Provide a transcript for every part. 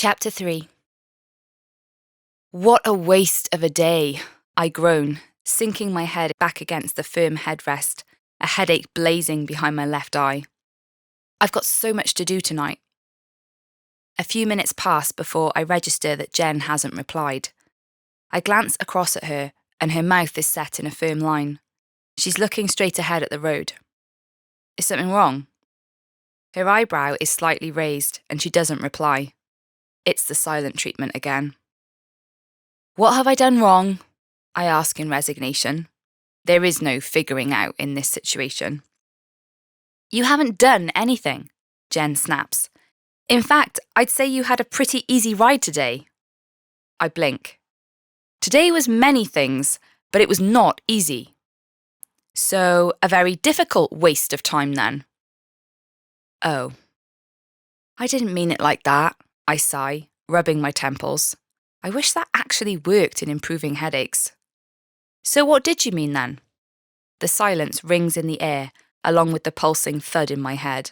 Chapter 3. What a waste of a day, I groan, sinking my head back against the firm headrest, a headache blazing behind my left eye. I've got so much to do tonight. A few minutes pass before I register that Jen hasn't replied. I glance across at her, and her mouth is set in a firm line. She's looking straight ahead at the road. Is something wrong? Her eyebrow is slightly raised, and she doesn't reply. It's the silent treatment again. What have I done wrong? I ask in resignation. There is no figuring out in this situation. You haven't done anything, Jen snaps. In fact, I'd say you had a pretty easy ride today. I blink. Today was many things, but it was not easy. So, a very difficult waste of time then. Oh. I didn't mean it like that, I sigh, rubbing my temples. I wish that actually worked in improving headaches. So what did you mean then? The silence rings in the air, along with the pulsing thud in my head.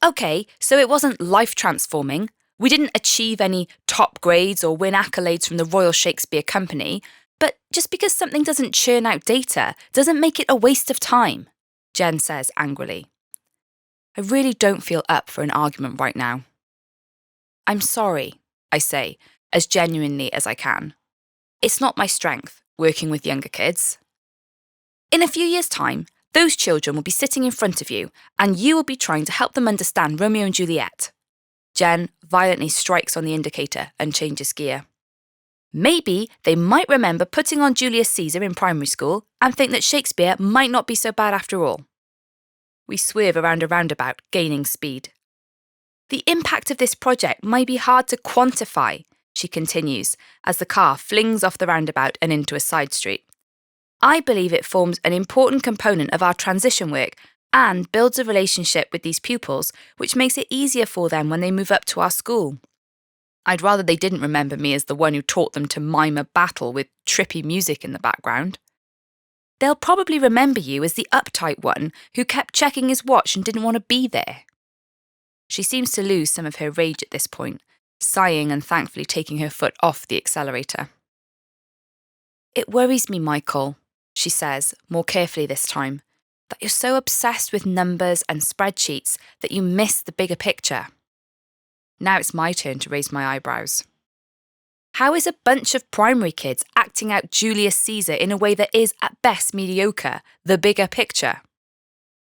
Okay, so it wasn't life-transforming. We didn't achieve any top grades or win accolades from the Royal Shakespeare Company, but just because something doesn't churn out data doesn't make it a waste of time, Jen says angrily. I really don't feel up for an argument right now. I'm sorry, I say, as genuinely as I can. It's not my strength, working with younger kids. In a few years' time, those children will be sitting in front of you, and you will be trying to help them understand Romeo and Juliet. Jen violently strikes on the indicator and changes gear. Maybe they might remember putting on Julius Caesar in primary school and think that Shakespeare might not be so bad after all. We swerve around a roundabout, gaining speed. The impact of this project might be hard to quantify, she continues, as the car flings off the roundabout and into a side street. I believe it forms an important component of our transition work and builds a relationship with these pupils, which makes it easier for them when they move up to our school. I'd rather they didn't remember me as the one who taught them to mime a battle with trippy music in the background. They'll probably remember you as the uptight one who kept checking his watch and didn't want to be there. She seems to lose some of her rage at this point, sighing and thankfully taking her foot off the accelerator. It worries me, Michael, she says, more carefully this time, that you're so obsessed with numbers and spreadsheets that you miss the bigger picture. Now it's my turn to raise my eyebrows. How is a bunch of primary kids acting out Julius Caesar in a way that is, at best, mediocre, the bigger picture?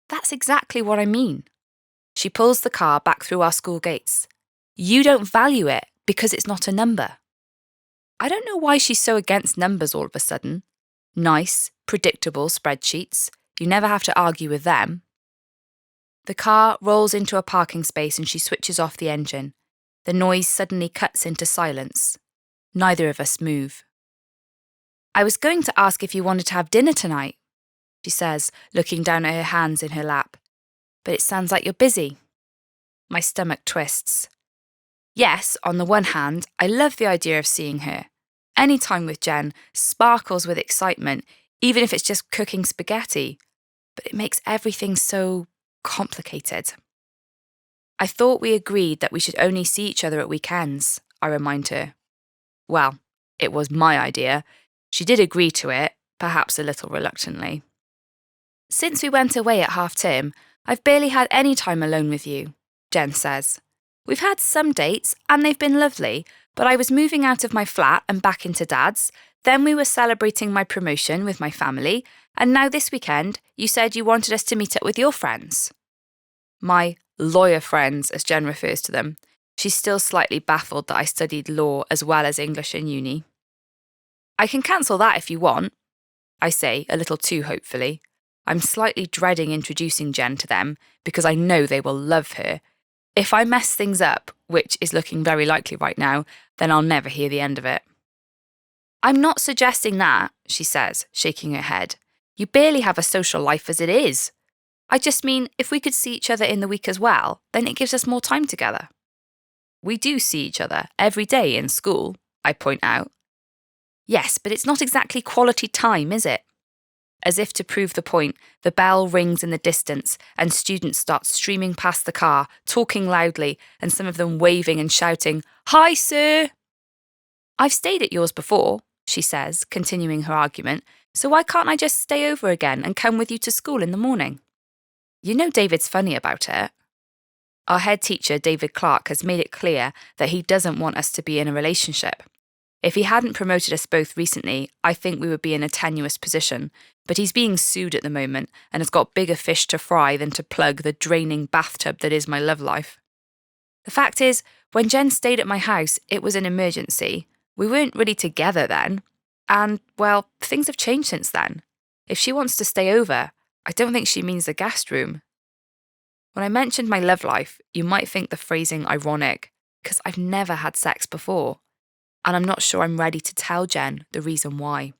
That's exactly what I mean. She pulls the car back through our school gates. You don't value it because it's not a number. I don't know why she's so against numbers all of a sudden. Nice, predictable spreadsheets. You never have to argue with them. The car rolls into a parking space and she switches off the engine. The noise suddenly cuts into silence. Neither of us move. I was going to ask if you wanted to have dinner tonight, she says, looking down at her hands in her lap. But it sounds like you're busy. My stomach twists. Yes, on the one hand, I love the idea of seeing her. Any time with Jen sparkles with excitement, even if it's just cooking spaghetti. But it makes everything so complicated. I thought we agreed that we should only see each other at weekends, I remind her. Well, it was my idea. She did agree to it, perhaps a little reluctantly. Since we went away at half-term, I've barely had any time alone with you, Jen says. We've had some dates, and they've been lovely, but I was moving out of my flat and back into Dad's, then we were celebrating my promotion with my family, and now this weekend, you said you wanted us to meet up with your friends. My lawyer friends, as Jen refers to them. She's still slightly baffled that I studied law as well as English in uni. I can cancel that if you want, I say, a little too hopefully. I'm slightly dreading introducing Jen to them because I know they will love her. If I mess things up, which is looking very likely right now, then I'll never hear the end of it. I'm not suggesting that, she says, shaking her head. You barely have a social life as it is. I just mean, if we could see each other in the week as well, then it gives us more time together. We do see each other every day in school, I point out. Yes, but it's not exactly quality time, is it? As if to prove the point, the bell rings in the distance and students start streaming past the car, talking loudly, and some of them waving and shouting, "Hi, sir!" "I've stayed at yours before," she says, continuing her argument, "so why can't I just stay over again and come with you to school in the morning?" You know David's funny about it. Our head teacher, David Clark, has made it clear that he doesn't want us to be in a relationship. If he hadn't promoted us both recently, I think we would be in a tenuous position, but he's being sued at the moment and has got bigger fish to fry than to plug the draining bathtub that is my love life. The fact is, when Jen stayed at my house, it was an emergency. We weren't really together then. And, well, things have changed since then. If she wants to stay over, I don't think she means the guest room. When I mentioned my love life, you might think the phrasing ironic, because I've never had sex before. And I'm not sure I'm ready to tell Jen the reason why.